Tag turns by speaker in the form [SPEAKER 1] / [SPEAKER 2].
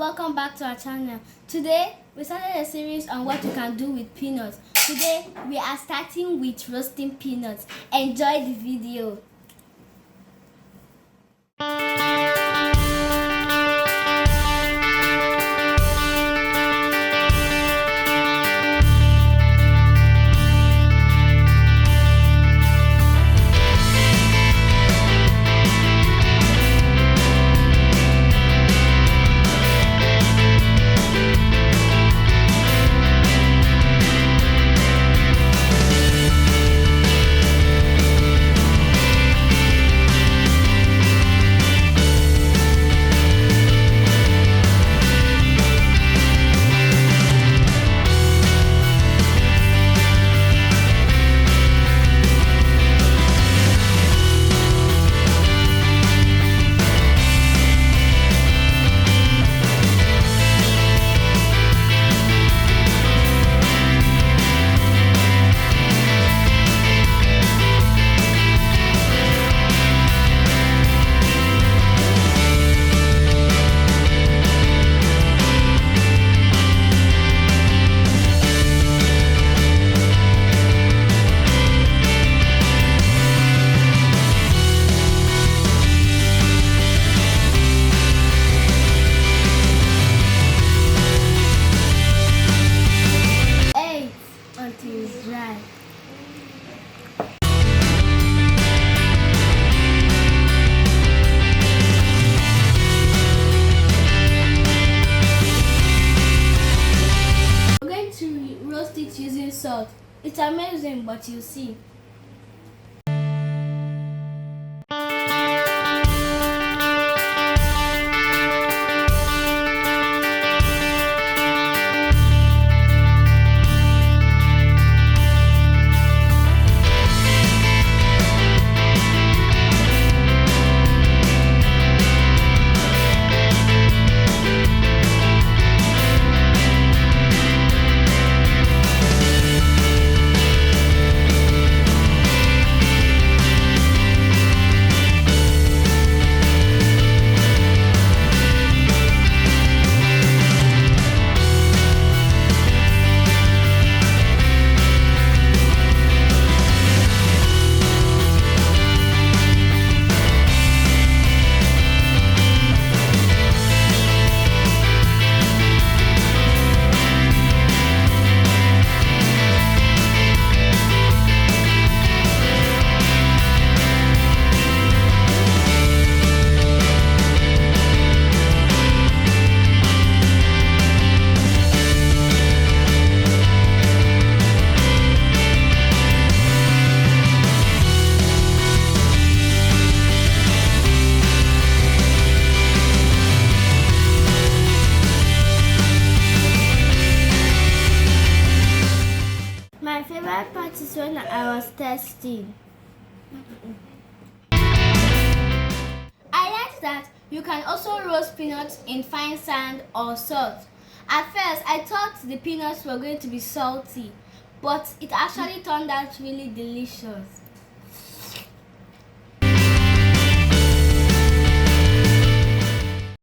[SPEAKER 1] welcome back to our channel. Today we started a series on what you can do with peanuts. Today we are starting with roasting peanuts. Enjoy the video. Until it's dry. We're going to roast it using salt. It's amazing, but you'll see. My favorite part is when I was testing. I learned that you can also roast peanuts in fine sand or salt. At first, I thought the peanuts were going to be salty, but it actually turned out really delicious.